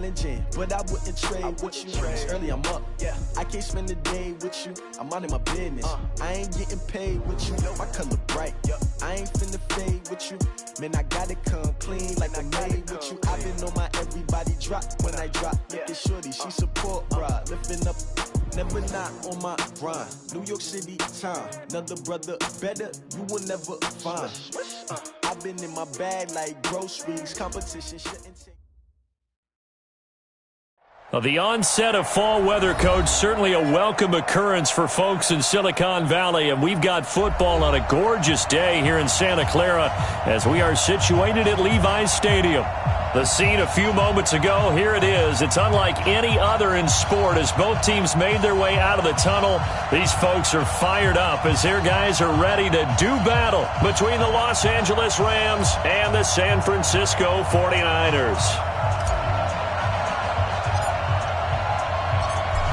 challenging, but I wouldn't trade with you. It's early, I'm up. I can't spend the day with you. I'm out in my business. I ain't getting paid with you. My color bright. I ain't finna fade with you. Man, I gotta come clean like I made with you. I've been on my everybody drop when I drop. Look at shorty, she support ride. Lifting up, never not on my grind. New York City time, another brother better, you will never find. I've been in my bag like groceries. Competition shouldn't take. Well, the onset of fall weather, Coach, certainly a welcome occurrence for folks in Silicon Valley, and we've got football on a gorgeous day here in Santa Clara as we are situated at Levi's Stadium. The scene a few moments ago, here it is. It's unlike any other in sport as both teams made their way out of the tunnel. These folks are fired up as their guys are ready to do battle between the Los Angeles Rams and the San Francisco 49ers.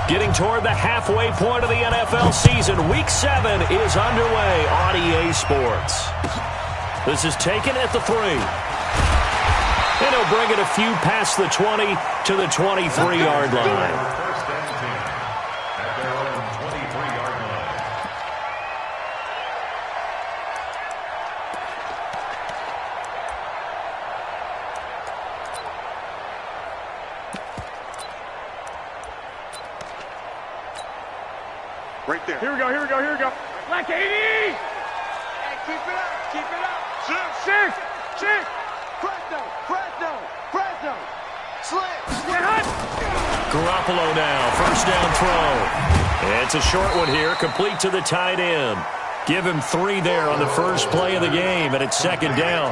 Getting toward the halfway point of the NFL season, Week 7 is underway on EA Sports. This is taken at the 3. And he'll bring it a few past the 20 to the 23-yard line. Right there. Here we go. Black 80! Hey, keep it up. Six. Fresno. Slam. Garoppolo now, first down throw. It's a short one here, complete to the tight end. Give him 3 there on the first play of the game, and it's second down.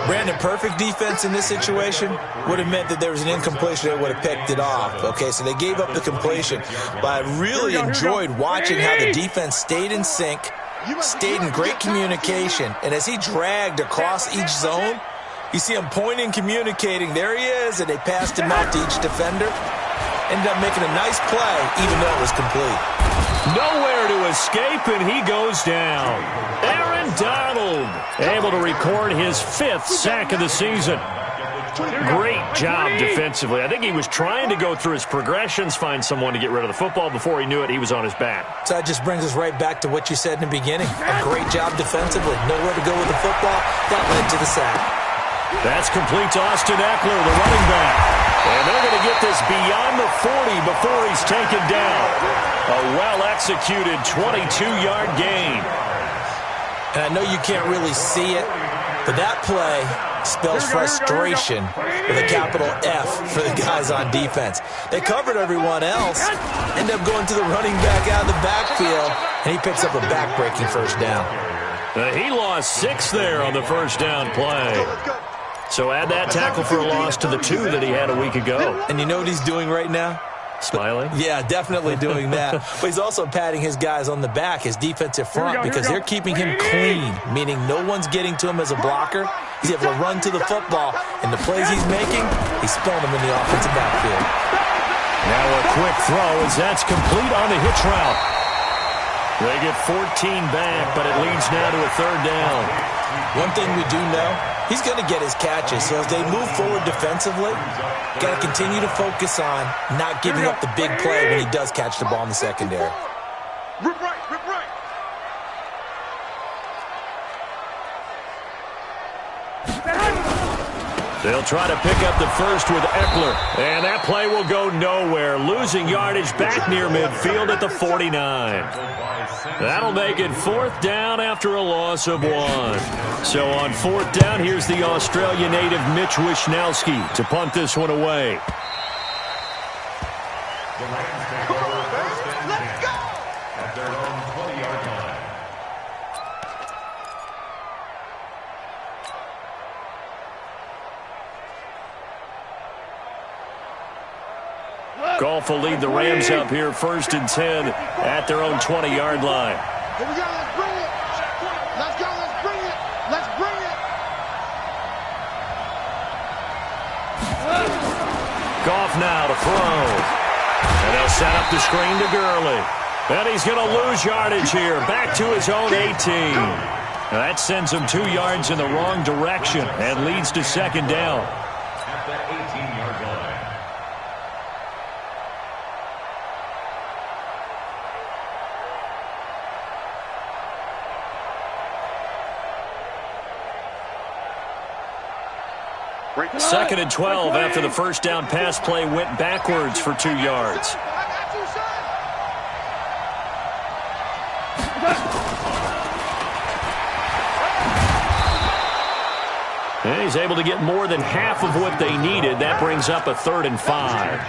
Brandon, perfect defense in this situation would have meant that there was an incompletion that would have picked it off. Okay, so they gave up the completion, but I really enjoyed watching how the defense stayed in sync, stayed in great communication, and as he dragged across each zone, you see him pointing, communicating. There he is, and they passed him out to each defender. Ended up making a nice play, even though it was complete. Nowhere to escape, and he goes down. Aaron Donald able to record his 5th sack of the season. Great job defensively. I think he was trying to go through his progressions, find someone to get rid of the football. Before he knew it, he was on his back. So that just brings us right back to what you said in the beginning. A great job defensively. Nowhere to go with the football. That led to the sack. That's complete to Austin Eckler, the running back. And they're going to get this beyond the 40 before he's taken down. A well-executed 22-yard gain. And I know you can't really see it, but that play spells frustration with a capital F for the guys on defense. They covered everyone else, end up going to the running back out of the backfield, and he picks up a back-breaking first down. He lost 6 there on the first down play. So add that tackle for a loss to the 2 that he had a week ago. And you know what he's doing right now? Smiling? Yeah, definitely doing that. But he's also patting his guys on the back, his defensive front, because they're keeping him clean, meaning no one's getting to him as a blocker. He's able to run to the football, and the plays he's making, he's spelling them in the offensive backfield. Now a quick throw as that's complete on the hitch route. They get 14 back, but it leads now to a 3rd down. One thing we do know, he's going to get his catches. So as they move forward defensively, got to continue to focus on not giving up the big play when he does catch the ball in the secondary. Rip right. They'll try to pick up the first with Eckler, and that play will go nowhere, losing yardage back near midfield at the 49. That'll make it 4th down after a loss of 1. So on 4th down, here's the Australia native Mitch Wishnowsky to punt this one away. Goff will lead the Rams up here 1st and 10 at their own 20-yard line. Here we go. Let's bring it. Let's go. Let's bring it. Let's bring it. Goff now to throw. And they'll set up the screen to Gurley. And he's going to lose yardage here. Back to his own 18. Now that sends him 2 yards in the wrong direction and leads to 2nd down. At the 18-yard line. Second and 12 after the first down pass play went backwards for 2 yards. And he's able to get more than half of what they needed. That brings up a 3rd and 5.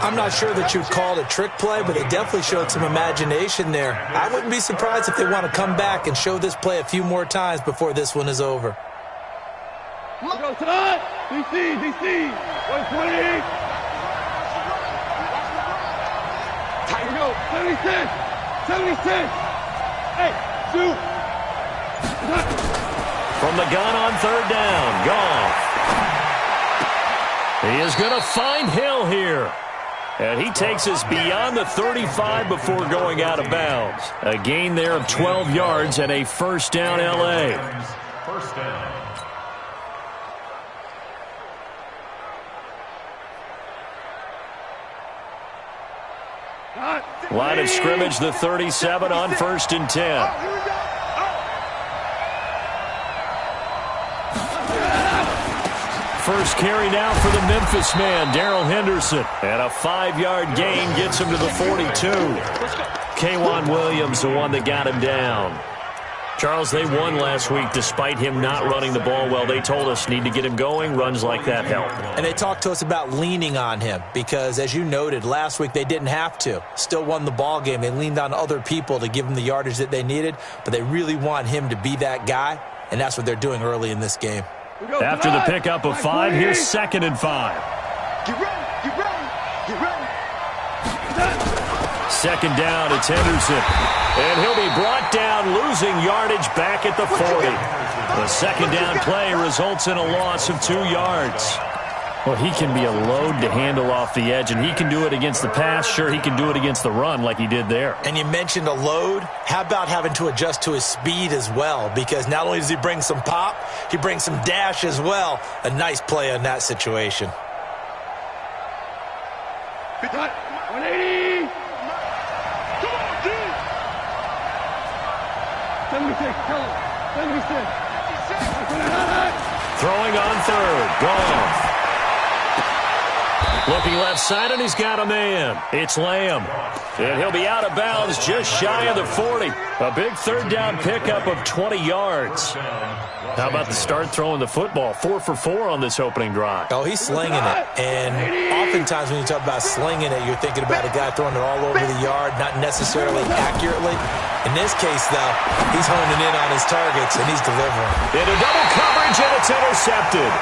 I'm not sure that you'd call it a trick play, but they definitely showed some imagination there. I wouldn't be surprised if they want to come back and show this play a few more times before this one is over. DC, 120. Here we go, 76. Hey, shoot. From the gun on 3rd down, Goff. He is going to find Hill here. And he takes us beyond the 35 before going out of bounds. A gain there of 12 yards and a first down L.A. First down. Line of scrimmage, the 37 on 1st and 10. First carry now for the Memphis man, Darrell Henderson. And a 5-yard gain gets him to the 42. K'Wan Williams, the one that got him down. Charles, they won last week despite him not running the ball well. They told us need to get him going. Runs like that help. And they talked to us about leaning on him because, as you noted, last week they didn't have to. Still won the ball game. They leaned on other people to give them the yardage that they needed, but they really want him to be that guy, and that's what they're doing early in this game. After the pickup of 5, here's 2nd and 5. Get ready. 2nd down, it's Henderson. And he'll be brought down, losing yardage back at the 40. The 2nd down play results in a loss of 2 yards. Well, he can be a load to handle off the edge, and he can do it against the pass. Sure, he can do it against the run like he did there. And you mentioned a load. How about having to adjust to his speed as well? Because not only does he bring some pop, he brings some dash as well. A nice play on that situation. 180. Come on, dude. 76, tell him. 76. Throwing on 3rd, Goff. Looking left side, and he's got a man. It's Lamb. And he'll be out of bounds just shy of the 40. A big 3rd down pickup of 20 yards. How about the start throwing the football? 4 for 4 on this opening drive. Oh, he's slinging it. And oftentimes when you talk about slinging it, you're thinking about a guy throwing it all over the yard, not necessarily accurately. In this case, though, he's honing in on his targets, and he's delivering. Into double coverage, and it's intercepted.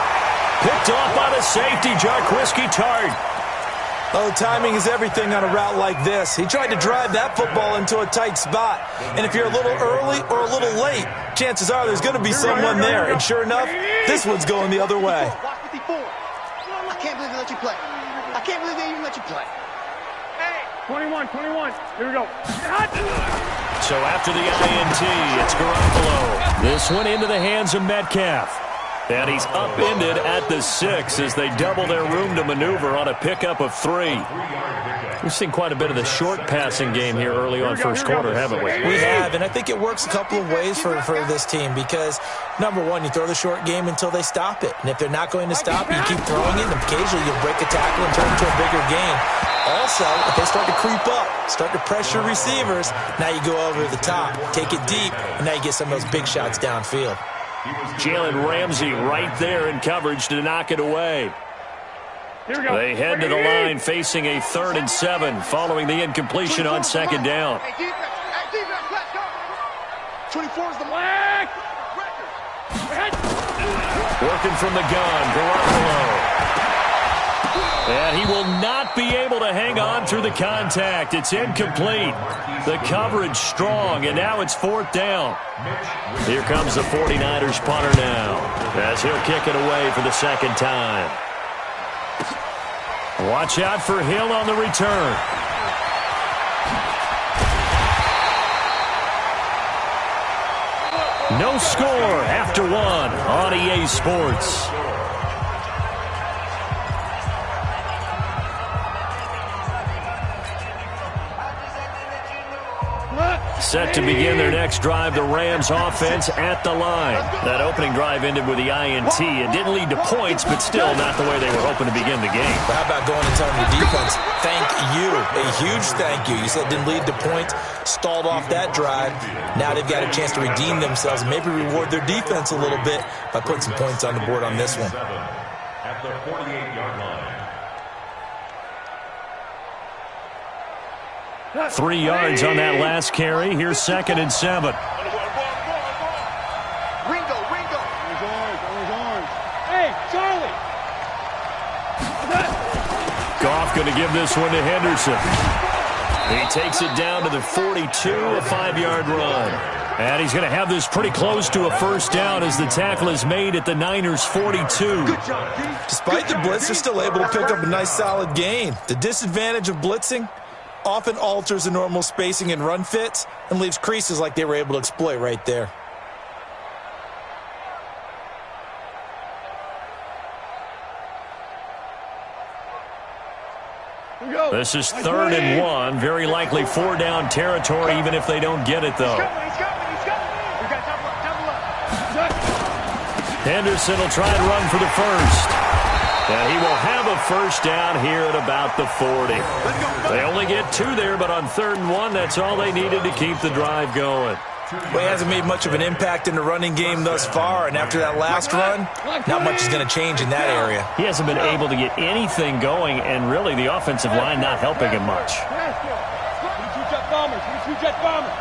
Picked off by the safety, Jarquiski Tart. Oh, timing is everything on a route like this. He tried to drive that football into a tight spot. And if you're a little early or a little late, chances are there's going to be someone there. And sure enough, this one's going the other way. Watch 54. I can't believe they let you play. I can't believe they even let you play. 21. Here we go. So after the INT, it's Garoppolo. This one into the hands of Metcalf. And he's upended at the 6 as they double their room to maneuver on a pickup of 3. We've seen quite a bit of the short passing game here early on first quarter, haven't we? We have, and I think it works a couple of ways for this team because, number one, you throw the short game until they stop it. And if they're not going to stop it, you keep throwing it, and occasionally you'll break a tackle and turn it into a bigger gain. Also, if they start to creep up, start to pressure receivers, now you go over the top, take it deep, and now you get some of those big shots downfield. Jalen Ramsey right there in coverage to knock it away. Here we go. They head to the line facing a 3rd and 7 following the incompletion on 2nd down. Hey, defense, let's go. 24 is the Black. Working from the gun, Garoppolo. And he will not be able to hang on through the contact. It's incomplete. The coverage strong, and now it's 4th down. Here comes the 49ers punter now, as he'll kick it away for the 2nd time. Watch out for Hill on the return. No score after 1 on EA Sports. Set to begin their next drive, the Rams offense at the line. That opening drive ended with the INT. It didn't lead to points, but still not the way they were hoping to begin the game. But how about going and telling your defense, thank you, a huge thank you. You said it didn't lead to points, stalled off that drive. Now they've got a chance to redeem themselves and maybe reward their defense a little bit by putting some points on the board on this one. At the 48-yard line. 3 yards on that last carry. Here's 2nd and 7. Ringo. Hey, Charlie. Goff going to give this one to Henderson. He takes it down to the 42, a 5-yard run. And he's going to have this pretty close to a first down as the tackle is made at the Niners' 42. Despite the blitz, they're still able to pick up a nice solid gain. The disadvantage of blitzing often alters the normal spacing and run fits and leaves creases like they were able to exploit right there. This is 3rd and 1. Very likely 4-down territory, even if they don't get it, though. Henderson will try and run for the first. And he will have a first down here at about the 40. They only get 2 there, but on 3rd and 1, that's all they needed to keep the drive going. Well, he hasn't made much of an impact in the running game thus far, and after that last run, not much is going to change in that area. He hasn't been able to get anything going, and really the offensive line not helping him much. Two-jet bombers.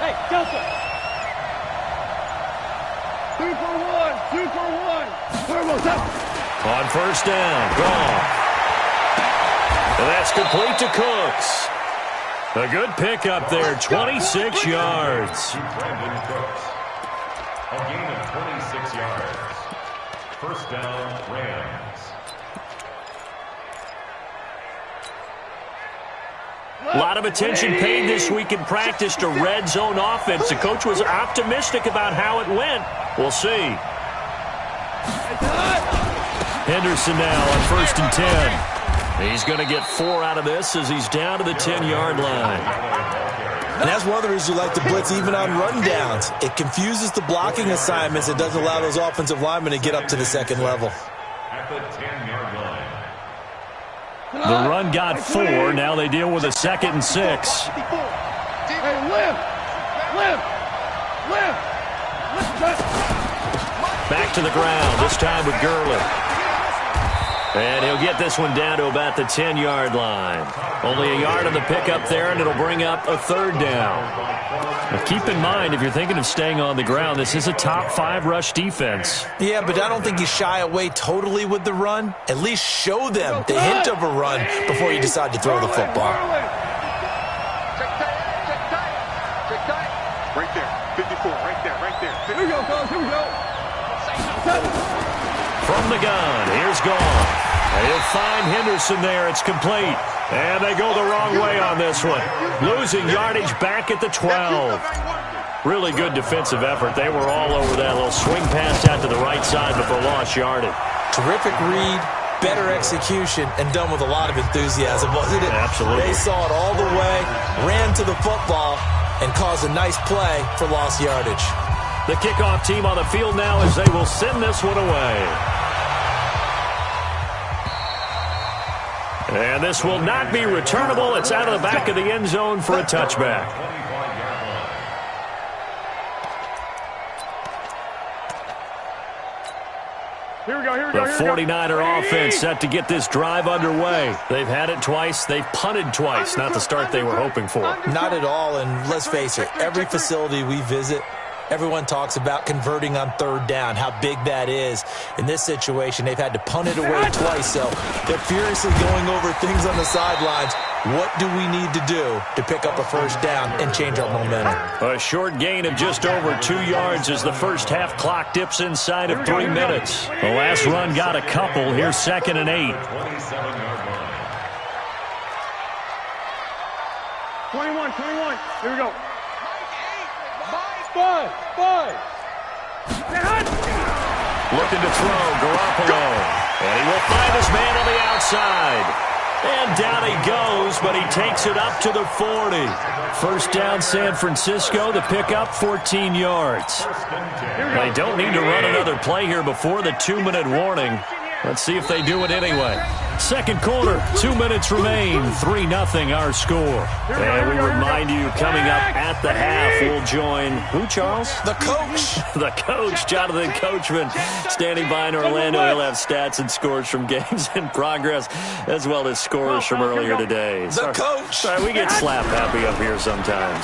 Hey, Delta. 2 for 1. On first down, gone. And that's complete to Cooks. A good pickup there, 26 yards. Brandon Cooks. A gain of 26 yards. First down, Rams. A lot of attention paid this week in practice to red zone offense. The coach was optimistic about how it went. We'll see. Henderson now on 1st and 10. He's going to get 4 out of this as he's down to the 10-yard line. And that's one of the reasons you like to blitz even on run downs. It confuses the blocking assignments. It doesn't allow those offensive linemen to get up to the 2nd level. At the 10-yard line. The run got 4. Now they deal with a 2nd and 6. Hey, lift. Back to the ground, this time with Gurley. And he'll get this one down to about the 10-yard line. Only a yard on the pickup there, and it'll bring up a 3rd down. Now keep in mind, if you're thinking of staying on the ground, this is a top 5 rush defense. Yeah, but I don't think you shy away totally with the run. At least show them the hint of a run before you decide to throw the football. Check tight. Right there. 54. Right there. Here we go, fellas. Here we go. From the gun, here's Goff. He'll find Henderson there. It's complete. And they go the wrong way on this one. Losing yardage back at the 12. Really good defensive effort. They were all over that little swing pass out to the right side before lost yardage. Terrific read, better execution, and done with a lot of enthusiasm, wasn't it? Absolutely. They saw it all the way, ran to the football, and caused a nice play for lost yardage. The kickoff team on the field now as they will send this one away. And this will not be returnable. It's out of the back of the end zone for a touchback. Here we go. The 49er offense set to get this drive underway. They've had it twice. They've punted twice. Not the start they were hoping for. Not at all, and let's face it, every facility we visit, everyone talks about converting on 3rd down, how big that is. In this situation, they've had to punt it away twice, so they're furiously going over things on the sidelines. What do we need to do to pick up a first down and change our momentum? A short gain of just over 2 yards as the first half clock dips inside of 3 minutes. The last run got a couple. Here's 2nd and 8. 21. Here we go. 5. Looking to throw, Garoppolo. And he will find his man on the outside. And down he goes goes, but he takes it up to the 40. First down, San Francisco. The pickup, 14 yards. They don't need to run another play here before the 2-minute warning. Let's see if they do it anyway. Second quarter, 2 minutes remain. 3-0 our score. And we remind you, coming up at the half, we'll join who, Charles? The coach. The coach, Jonathan Coachman, standing by in Orlando. He'll have stats and scores from games in progress, as well as scores from earlier today. The coach. Sorry, we get slap happy up here sometimes.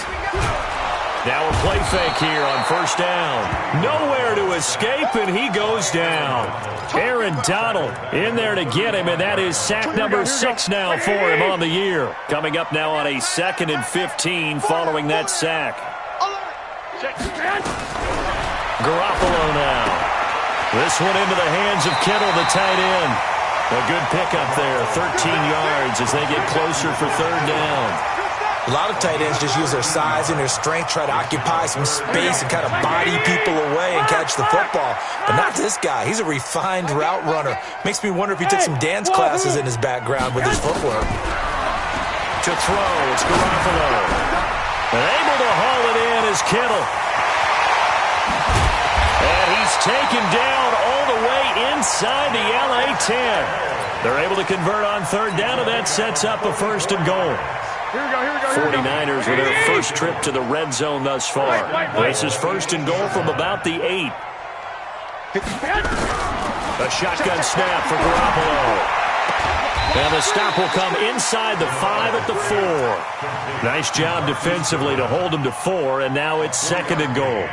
Now a play fake here on first down. Nowhere to escape, and he goes down. Aaron Donald in there to get him, and that is sack number 6 now for him on the year. Coming up now on a 2nd and 15 following that sack. Garoppolo now. This one into the hands of Kittle, the tight end. A good pickup there, 13 yards as they get closer for third down. A lot of tight ends just use their size and their strength, try to occupy some space and kind of body people away and catch the football. But not this guy. He's a refined route runner. Makes me wonder if he took some dance classes in his background with his footwork. To throw, it's Garoppolo. And able to haul it in is Kittle. And he's taken down all the way inside the LA 10. They're able to convert on third down, and that sets up a 1st and goal. Here we go, here we go. 49ers with their first trip to the red zone thus far. This is 1st and goal from about the 8. A shotgun snap for Garoppolo. And the stop will come inside the 5 at the 4. Nice job defensively to hold him to 4, and now it's 2nd and goal.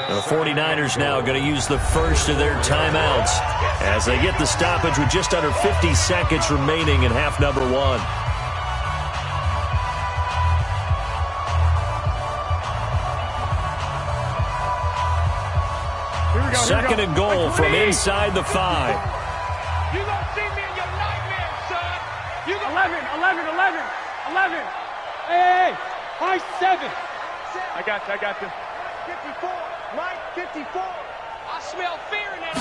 The 49ers now going to use the first of their timeouts as they get the stoppage with just under 50 seconds remaining in half number 1. Second and goal from inside the 5. You gonna see me in your nightmare, son. You 11. Hey, high 7. I got you. 54, Mike, 54. I smell fear in that.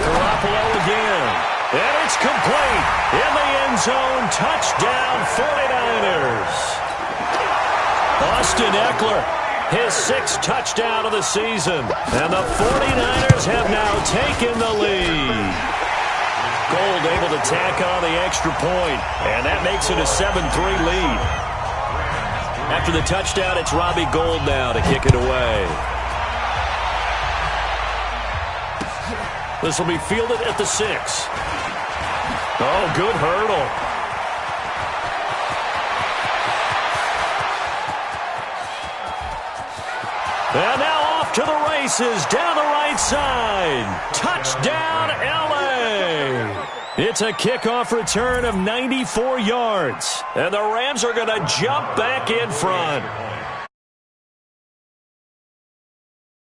Garoppolo again. And it's complete. In the end zone, touchdown 49ers. Austin Eckler, his 6th touchdown of the season. And the 49ers have now taken the lead. Gold able to tack on the extra point, and that makes it a 7-3 lead. After the touchdown, it's Robbie Gould now to kick it away. This will be fielded at the 6. Oh, good hurdle. And now off to the races, down the right side. Touchdown, L.A. It's a kickoff return of 94 yards. And the Rams are going to jump back in front.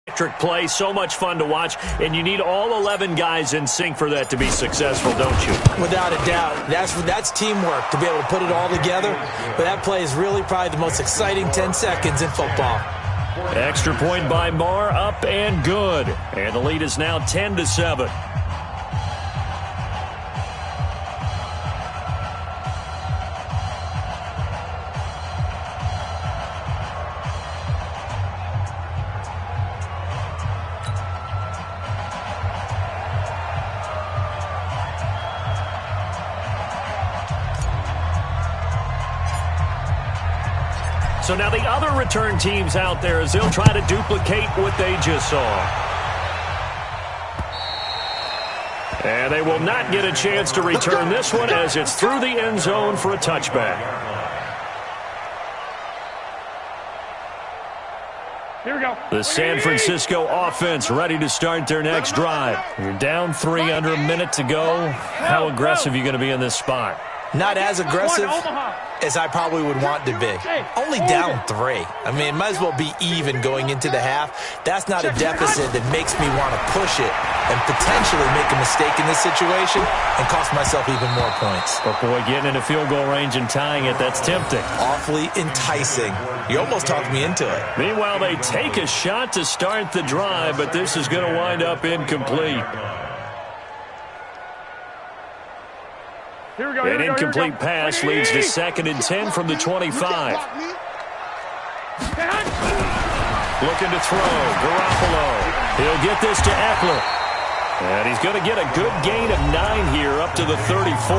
Electric play, so much fun to watch, and you need all 11 guys in sync for that to be successful, don't you? Without a doubt. That's teamwork to be able to put it all together. But that play is really probably the most exciting 10 seconds in football. Extra point by Marr, up and good. And the lead is now 10-7. So now the other return teams out there as they'll try to duplicate what they just saw. And they will not get a chance to return this one as it's through the end zone for a touchback. Here we go. The San Francisco offense ready to start their next drive. You're down 3 under a minute to go. How aggressive are you going to be in this spot? Not as aggressive as I probably would want to be. Only down 3. I mean, it might as well be even going into the half. That's not a deficit that makes me want to push it and potentially make a mistake in this situation and cost myself even more points. But boy, getting into field goal range and tying it, that's tempting. Awfully enticing. You almost talked me into it. Meanwhile, they take a shot to start the drive, but this is going to wind up incomplete. An incomplete pass leads to 2nd and 10 from the 25. Looking to throw. Garoppolo. He'll get this to Eckler. And he's going to get a good gain of 9 here up to the 34.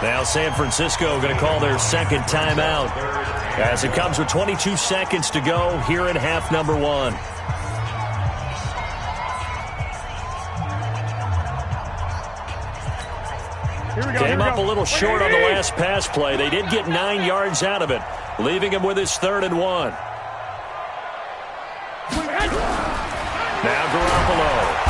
Now San Francisco going to call their second timeout as it comes with 22 seconds to go here in half number 1. Came up a little short on the last pass play. They did get 9 yards out of it, leaving him with his 3rd and 1. Now Garoppolo.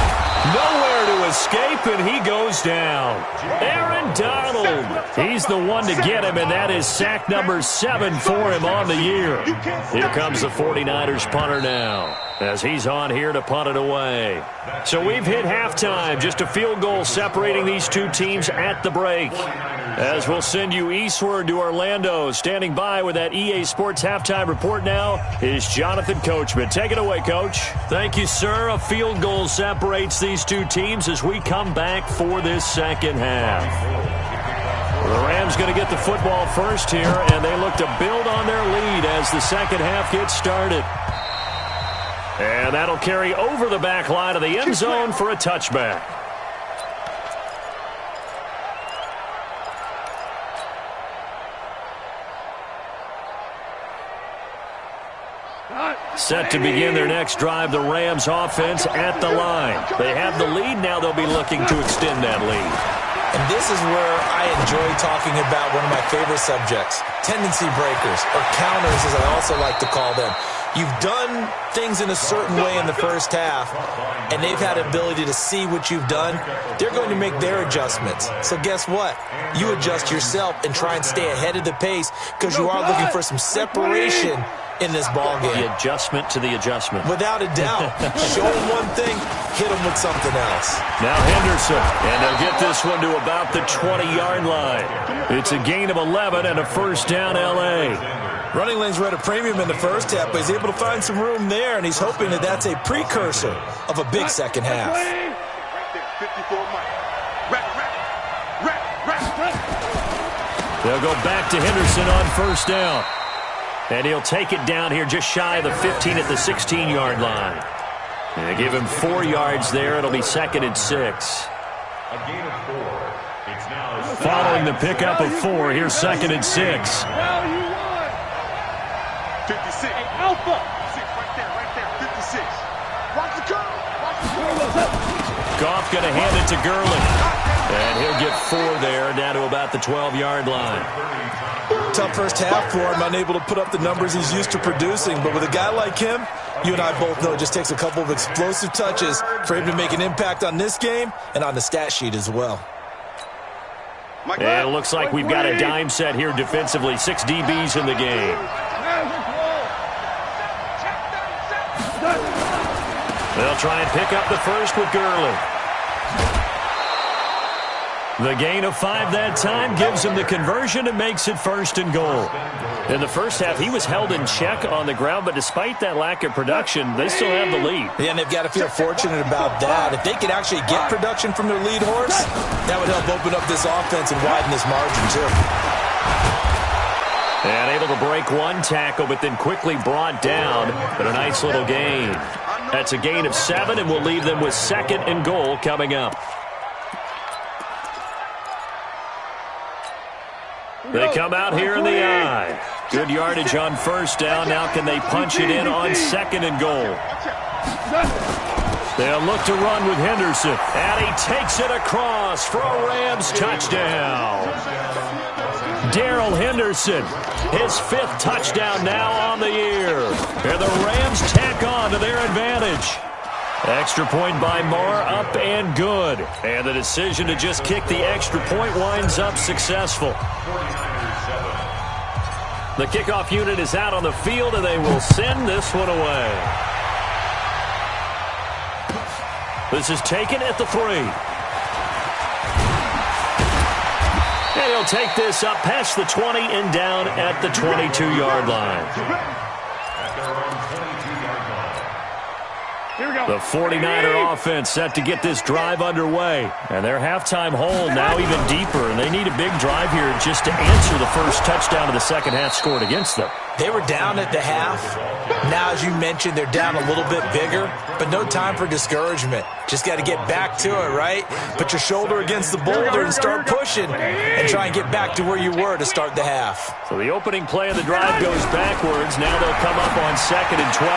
Nowhere to escape, and he goes down. Aaron Donald. He's the one to get him, and that is sack number 7 for him on the year. Here comes the 49ers punter now, as he's on here to punt it away. So we've hit halftime. Just a field goal separating these two teams at the break. As we'll send you eastward to Orlando. Standing by with that EA Sports halftime report now is Jonathan Coachman. Take it away, Coach. Thank you, sir. A field goal separates these two teams as we come back for this second half. The Rams going to get the football first here, and they look to build on their lead as the second half gets started. And that'll carry over the back line of the end zone for a touchback. Set to begin their next drive, the Rams offense at the line. They have the lead. Now they'll be looking to extend that lead. And this is where I enjoy talking about one of my favorite subjects, tendency breakers, or counters as I also like to call them. You've done things in a certain way in the first half, and they've had the ability to see what you've done. They're going to make their adjustments. So guess what? You adjust yourself and try and stay ahead of the pace because you are looking for some separation in this ballgame. The adjustment to the adjustment. Without a doubt. Show them one thing, hit them with something else. Now Henderson, and they'll get this one to about the 20-yard line. It's a gain of 11 and a first down, L.A. Running lanes were at a premium in the first half, but he's able to find some room there, and he's hoping that that's a precursor of a big second half. They'll go back to Henderson on first down. And he'll take it down here just shy of the 15 at the 16-yard line. And they give him 4 yards there. It'll be 2nd and 6. A gain of 4. It's now Following the pickup of 4, here's 2nd and 6. Now you won. 56. Hey, Alpha. 6 right there, 56. Watch the curl. Goff going to hand it to Gurley. And he'll get 4 there, down to about the 12-yard line. Tough first half for him, unable to put up the numbers he's used to producing. But with a guy like him, you and I both know it just takes a couple of explosive touches for him to make an impact on this game and on the stat sheet as well. And it looks like we've got a dime set here defensively. 6 DBs in the game. They'll try and pick up the first with Gurley. The gain of 5 that time gives him the conversion and makes it 1st and goal. In the first half, he was held in check on the ground, but despite that lack of production, they still have the lead. Yeah, and they've got to feel fortunate about that. If they could actually get production from their lead horse, that would help open up this offense and widen this margin, too. And able to break one tackle, but then quickly brought down. But a nice little gain. That's a gain of 7, and we'll leave them with 2nd and goal coming up. They come out here in the eye. Good yardage on first down. Now can they punch it in on 2nd and goal? They'll look to run with Henderson. And he takes it across for a Rams touchdown. Darrell Henderson, his 5th touchdown now on the year. And the Rams tack on to their advantage. Extra point by Marr, up and good. And the decision to just kick the extra point winds up successful. The kickoff unit is out on the field, and they will send this one away. This is taken at the 3. And he'll take this up past the 20 and down at the 22-yard line. The 49er offense set to get this drive underway. And their halftime hole now even deeper, and they need a big drive here just to answer the first touchdown of the second half scored against them. They were down at the half. Now, as you mentioned, they're down a little bit bigger, but no time for discouragement. Just got to get back to it, right? Put your shoulder against the boulder and start pushing and try and get back to where you were to start the half. So the opening play of the drive goes backwards. Now they'll come up on 2nd and 12.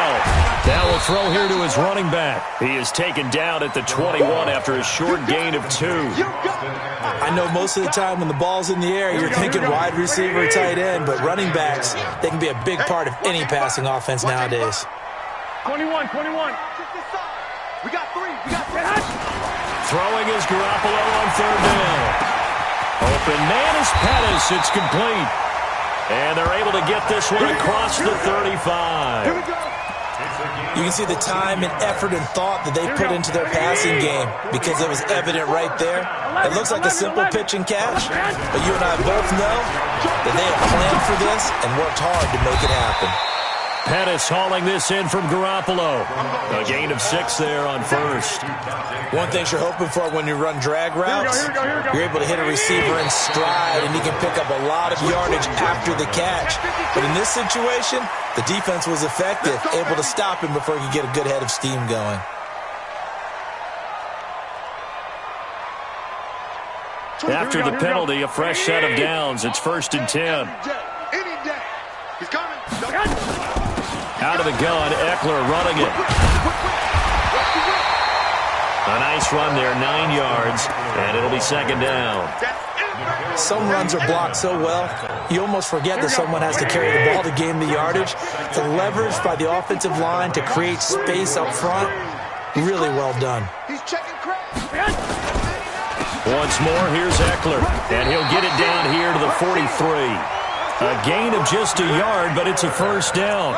Now we'll throw here to his running back. He is taken down at the 21 after a short gain of 2. I know most of the time when the ball's in the air, you're thinking wide receiver, tight end, but running backs, they can be a big part of any passing offense nowadays. 21. We got 3. Throwing is Garoppolo on 3rd down. Open man is Pettis. It's complete. And they're able to get this one across the 35. Here we go. You can see the time and effort and thought that they put into their passing game because it was evident right there. It looks like a simple pitch and catch, but you and I both know that they have planned for this and worked hard to make it happen. Pettis hauling this in from Garoppolo. A gain of 6 there on 1st. One thing you're hoping for when you run drag routes, you're able to hit a receiver in stride and he can pick up a lot of yardage after the catch. But in this situation, the defense was effective, able to stop him before he could get a good head of steam going. After the penalty, a fresh set of downs. It's 1st and 10. Any day. He's coming. Out of the gun, Eckler running it. A nice run there, 9 yards, and it'll be 2nd down. Some runs are blocked so well, you almost forget that someone has to carry the ball to gain the yardage. The leverage by the offensive line to create space up front, really well done. He's checking crack. Once more, here's Eckler, and he'll get it down here to the 43. A gain of just a yard, but it's a 1st down.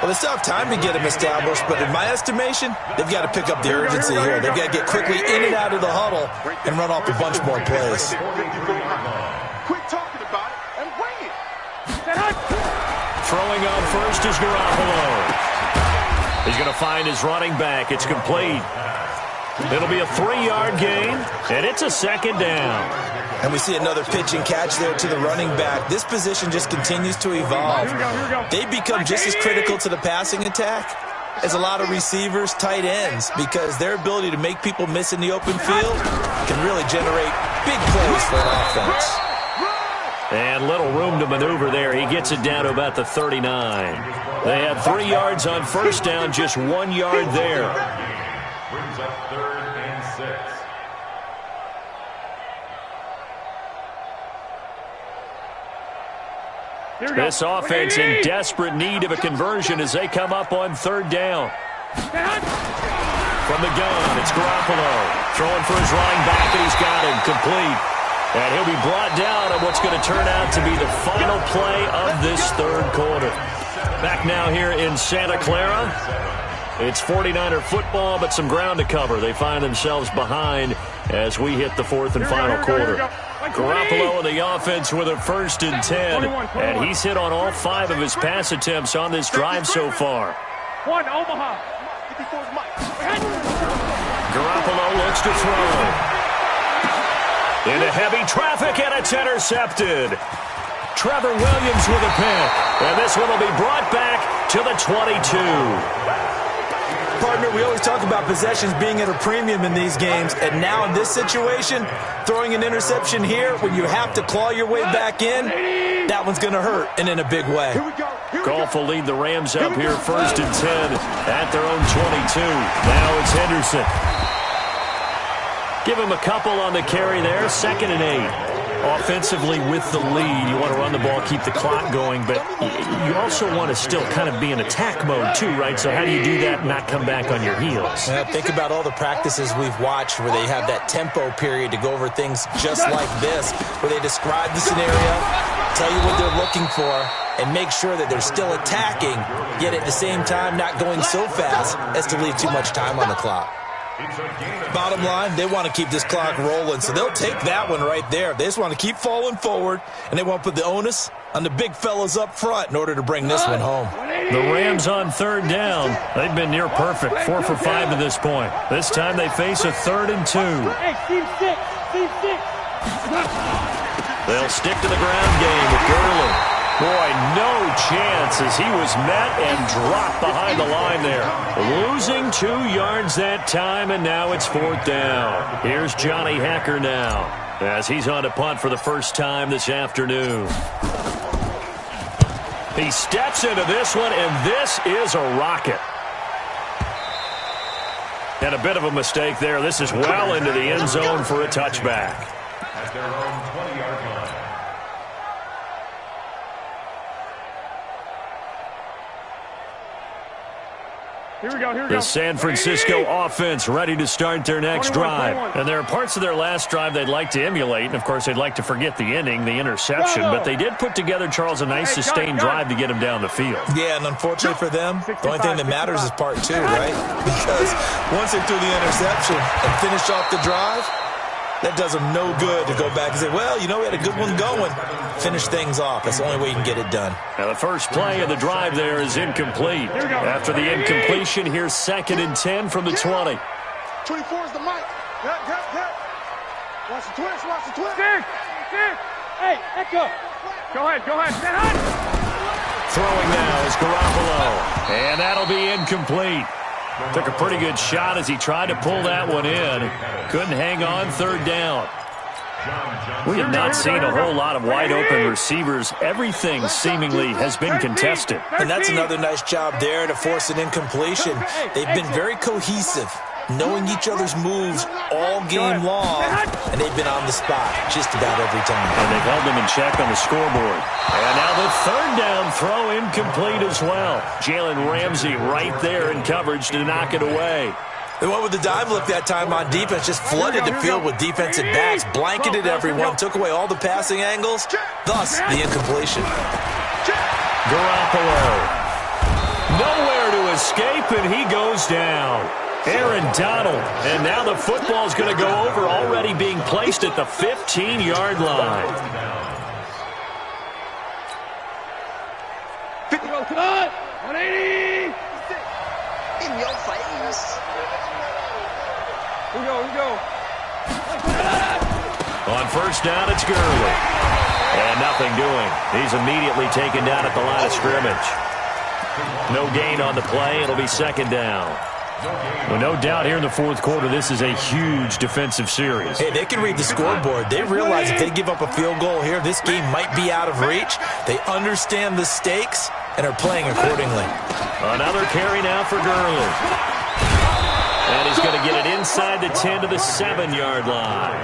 Well, they still have time to get him established, but in my estimation, they've got to pick up the urgency here. They've got to get quickly in and out of the huddle and run off a bunch more plays. Quit talking about it and bring it. Throwing on 1st is Garoppolo. He's going to find his running back. It's complete. It'll be a 3-yard gain, and it's a 2nd down. And we see another pitch and catch there to the running back. This position just continues to evolve. They become just as critical to the passing attack as a lot of receivers, tight ends, because their ability to make people miss in the open field can really generate big plays for an offense. And little room to maneuver there. He gets it down to about the 39. They had 3 yards on 1st down, just 1 yard there. Brings up 3rd and 6. This offense in desperate need of a conversion as they come up on 3rd down. From the gun, it's Garoppolo. Throwing for his running back, and he's got him complete. And he'll be brought down on what's going to turn out to be the final play of this 3rd quarter. Back now here in Santa Clara. It's 49er football, but some ground to cover. They find themselves behind as we hit the 4th and final quarter. Garoppolo in the offense with a 1st and 10, and he's hit on all 5 of his pass attempts on this drive so far. Omaha. Garoppolo looks to throw. Into heavy traffic, and it's intercepted. Trevor Williams with a pick, and this one will be brought back to the 22. Partner, we always talk about possessions being at a premium in these games, and now in this situation, throwing an interception here when you have to claw your way back in, that one's going to hurt, and in a big way. Goff will lead the Rams up here 1st and 10 at their own 22. Now it's Henderson. Give him a couple on the carry there, 2nd and 8. Offensively with the lead, you want to run the ball, keep the clock going, but you also want to still kind of be in attack mode too, right? So how do you do that and not come back on your heels? Think about all the practices we've watched where they have that tempo period to go over things just like this, where they describe the scenario, tell you what they're looking for, and make sure that they're still attacking, yet at the same time not going so fast as to leave too much time on the clock. Bottom line, they want to keep this clock rolling, so they'll take that one right there. They just want to keep falling forward, and they want to put the onus on the big fellas up front in order to bring this one home. The Rams on third down. They've been near perfect, 4 for 5 to this point. This time they face a 3rd and 2. Hey, team 6. Team 6. They'll stick to the ground game with Gurley. Boy, no chance as he was met and dropped behind the line there. Losing 2 yards that time, and now it's 4th down. Here's Johnny Hecker now as he's on to punt for the first time this afternoon. He steps into this one, and this is a rocket. And a bit of a mistake there. This is well into the end zone for a touchback. At their own 20-yard line. Here we go, here we The go. San Francisco offense ready to start their next 21, drive. 21. And there are parts of their last drive they'd like to emulate. And, of course, they'd like to forget the inning, the interception. But they did put together, Charles, a nice sustained drive to get him down the field. Yeah, and unfortunately for them, the only thing that matters is part 2, right? Because once they threw the interception and finished off the drive, that does them no good to go back and say, well, you know, we had a good one going. Finish things off. That's the only way you can get it done. Now, the first play of the drive there is incomplete. After the incompletion, here's 2nd and 10 from the 20. 24 is the mic. Watch the twist, watch the twist. Hey, Echo. Go ahead. Stand high. Throwing now is Garoppolo. And that'll be incomplete. Took a pretty good shot as he tried to pull that one in. Couldn't hang on 3rd down. We have not seen a whole lot of wide-open receivers. Everything seemingly has been contested. And that's another nice job there to force an incompletion. They've been very cohesive, knowing each other's moves all game long, and they've been on the spot just about every time. And they've held them in check on the scoreboard. And now the 3rd down throw incomplete as well. Jalen Ramsey right there in coverage to knock it away. They went with the dive look that time on defense, just flooded the field with defensive backs, blanketed everyone, took away all the passing angles, thus the incompletion. Garoppolo. Nowhere to escape, and he goes down. Aaron Donald. And now the football's going to go over, already being placed at the 15-yard line. 180. In your face. Here we go. On 1st down, it's Gurley. And nothing doing. He's immediately taken down at the line of scrimmage. No gain on the play. It'll be 2nd down. Well, no doubt here in the 4th quarter, this is a huge defensive series. Hey, they can read the scoreboard. They realize if they give up a field goal here, this game might be out of reach. They understand the stakes and are playing accordingly. Another carry now for Gurley. And he's going to get it inside the 10 to the 7-yard line.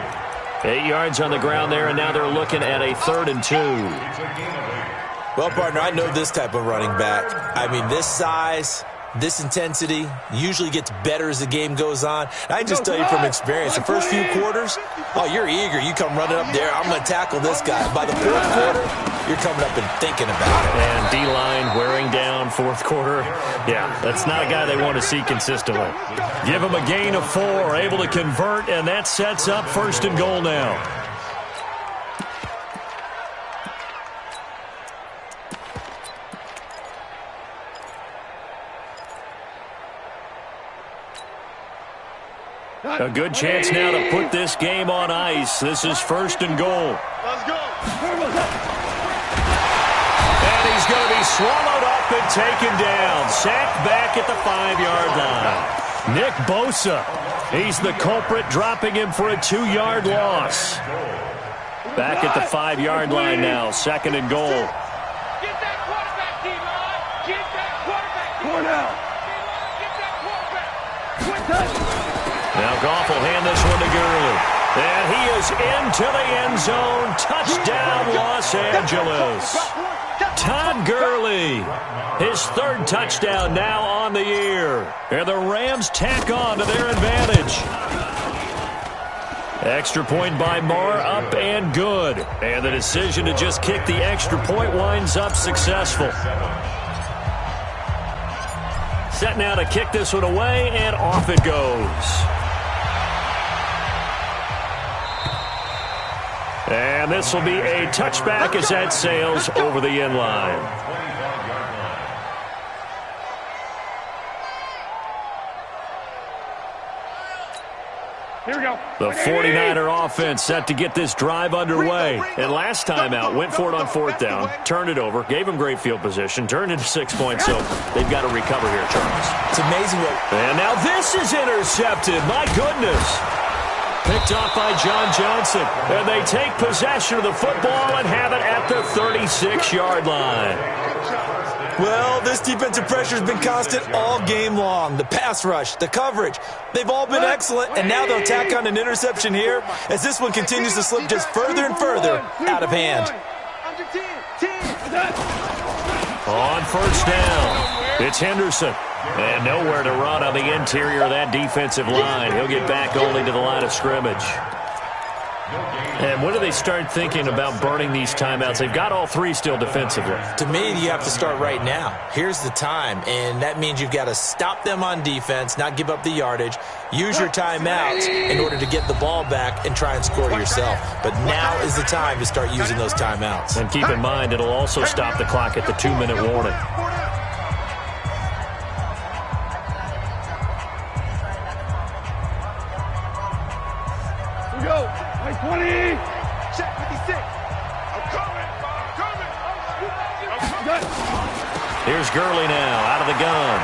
8 yards on the ground there, and now they're looking at a 3rd and 2. Well, partner, I know this type of running back. I mean, this size, this intensity usually gets better as the game goes on. And I can just tell you from experience, the first few quarters, oh, you're eager. You come running up there, I'm going to tackle this guy. By the 4th quarter, you're coming up and thinking about it. And D-line wearing down 4th quarter. Yeah, that's not a guy they want to see consistently. Give him a gain of 4, able to convert, and that sets up 1st and goal now. A good chance now to put this game on ice. This is 1st and goal. Let's go. And he's going to be swallowed up and taken down. Sacked back at the 5-yard line. Nick Bosa, he's the culprit, dropping him for a 2-yard loss. Back at the 5-yard line now, 2nd and goal. Get that quarterback, D-line. Get that quarterback. Four now. Get that quarterback. Now Goff will hand this one to Gurley. And he is into the end zone. Touchdown, Los Angeles. Todd Gurley, his 3rd touchdown now on the year. And the Rams tack on to their advantage. Extra point by Marr, up and good. And the decision to just kick the extra point winds up successful. Set now to kick this one away, and off it goes. And this will be a touchback as that sails over the end line. Here we go. The 49er offense set to get this drive underway. And last time out, went for it on fourth down, turned it over, gave them great field position, turned into 6 points, so they've got to recover here, Charles. It's amazing what... And now this is intercepted. My goodness. Picked off by John Johnson. And they take possession of the football and have it at the 36-yard line. Well, this defensive pressure has been constant all game long. The pass rush, the coverage, they've all been excellent, and now they'll tack on an interception here as this one continues to slip just further and further out of hand. On first down, it's Henderson. And nowhere to run on the interior of that defensive line. He'll get back only to the line of scrimmage. And when do they start thinking about burning these timeouts? They've got all three still defensively. To me, you have to start right now. Here's the time, and that means you've got to stop them on defense, not give up the yardage, use your timeouts in order to get the ball back and try and score yourself. But now is the time to start using those timeouts. And keep in mind, it'll also stop the clock at the 2-minute warning. Here we go. 20. Check 56. I'm coming. Here's Gurley now, out of the gun.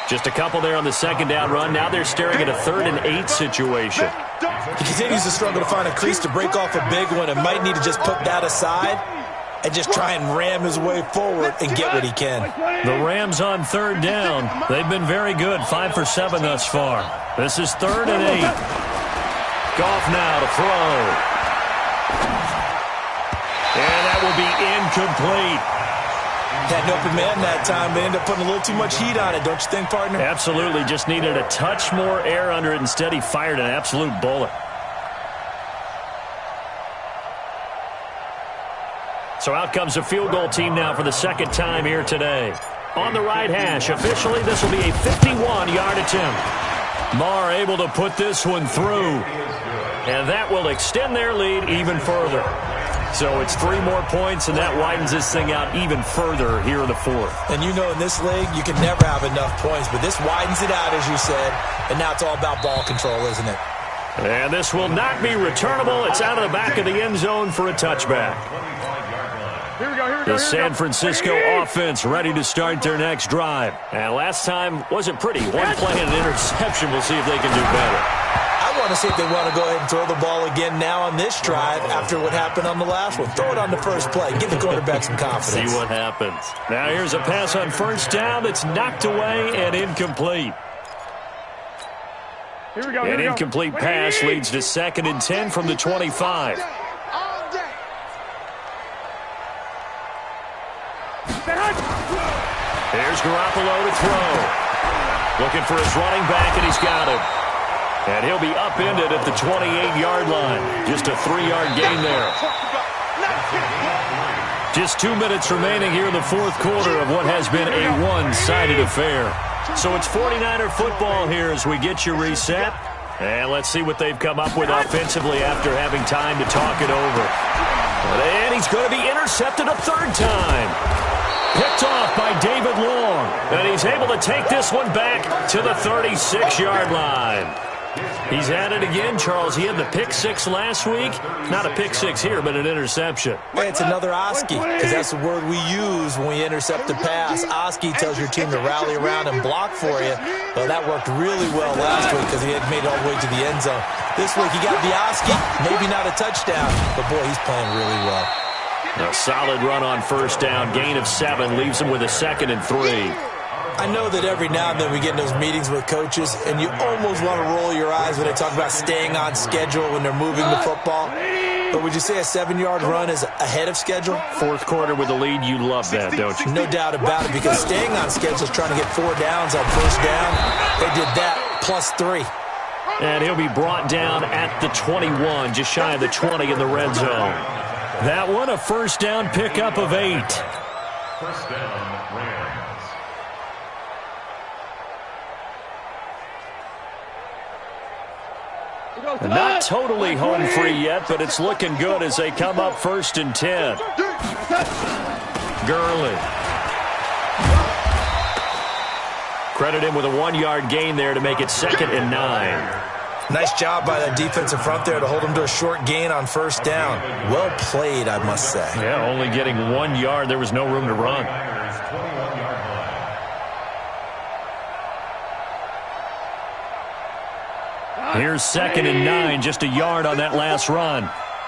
Just a couple there on the second down run. Now they're staring at a 3rd and 8 situation. He continues to struggle to find a crease to break off a big one and might need to just put that aside and just try and ram his way forward and get what he can. The Rams on 3rd down. They've been very good, 5 for 7 thus far. This is 3rd and 8. Goff now to throw. And that will be incomplete. Had an open man that time, but ended up putting a little too much heat on it, don't you think, partner? Absolutely. Just needed a touch more air under it. Instead, he fired an absolute bullet. So out comes the field goal team now for the second time here today. On the right hash, officially, this will be a 51-yard attempt. Marr able to put this one through. And that will extend their lead even further. So it's 3 more points, and that widens this thing out even further here in the 4th. And you know in this league, you can never have enough points, but this widens it out, as you said, and now it's all about ball control, isn't it? And this will not be returnable. It's out of the back of the end zone for a touchback. Here we go. The San Francisco offense ready to start their next drive. And last time wasn't pretty. One play and an interception. We'll see if they can do better. I want to see if they want to go ahead and throw the ball again now on this drive after what happened on the last one. Throw it on the first play. Give the quarterback some confidence. See what happens. Now here's a pass on first down that's knocked away and incomplete. Here we go. An incomplete pass leads to 2nd and 10 from the 25. Here's Garoppolo to throw. Looking for his running back, and he's got him. And he'll be upended at the 28-yard line. Just a 3-yard gain there. Just 2 minutes remaining here in the 4th quarter of what has been a one-sided affair. So it's 49er football here as we get you reset. And let's see what they've come up with offensively after having time to talk it over. And he's going to be intercepted a 3rd time. Picked off by David Long. And he's able to take this one back to the 36-yard line. He's at it again, Charles. He had the pick 6 last week. Not a pick 6 here, but an interception. Hey, it's another Oski, because that's the word we use when we intercept a pass. Oski tells your team to rally around and block for you. Well, that worked really well last week because he had made it all the way to the end zone. This week he got the Oski, maybe not a touchdown, but boy, he's playing really well. A solid run on first down. Gain of 7 leaves him with a 2nd and 3. I know that every now and then we get in those meetings with coaches, and you almost want to roll your eyes when they talk about staying on schedule when they're moving the football. But would you say a 7-yard run is ahead of schedule? 4th quarter with the lead, you love that, don't you? No doubt about it, because staying on schedule is trying to get 4 downs on first down. They did that plus 3. And he'll be brought down at the 21, just shy of the 20 in the red zone. That one, a first down pickup of 8. First down, Rams. Not totally home free yet, but it's looking good as they come up 1st and 10. Gurley. Credit him with a 1-yard gain there to make it 2nd and 9. Nice job by that defensive front there to hold him to a short gain on first down. Well played, I must say. Yeah, only getting 1 yard. There was no room to run. Here's 2nd and 9, just a yard on that last run.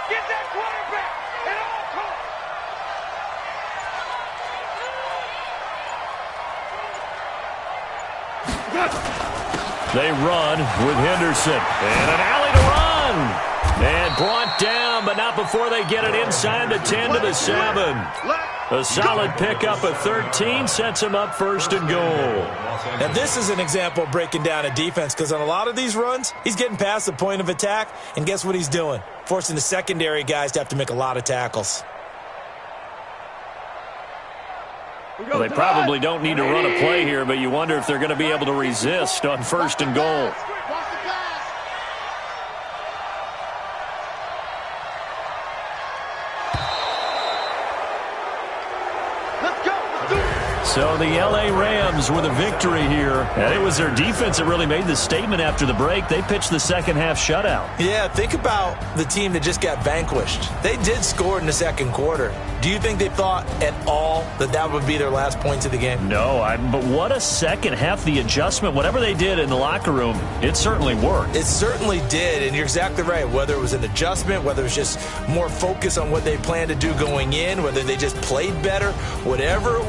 Get that quarterback at all costs. They run with Henderson. And an alley to run. And brought down, but not before they get it inside the 10 to the 7. A solid pickup of 13 sets him up 1st and goal. Now, this is an example of breaking down a defense, because on a lot of these runs, he's getting past the point of attack, and guess what he's doing? Forcing the secondary guys to have to make a lot of tackles. Well, they probably don't need to run a play here, but you wonder if they're going to be able to resist on 1st and goal. So the L.A. Rams with a victory here. And it was their defense that really made the statement after the break. They pitched the second-half shutout. Yeah, think about the team that just got vanquished. They did score in the second quarter. Do you think they thought at all that that would be their last points of the game? No, but what a second half. The adjustment, whatever they did in the locker room, it certainly worked. It certainly did, and you're exactly right. Whether it was an adjustment, whether it was just more focus on what they planned to do going in, whether they just played better, whatever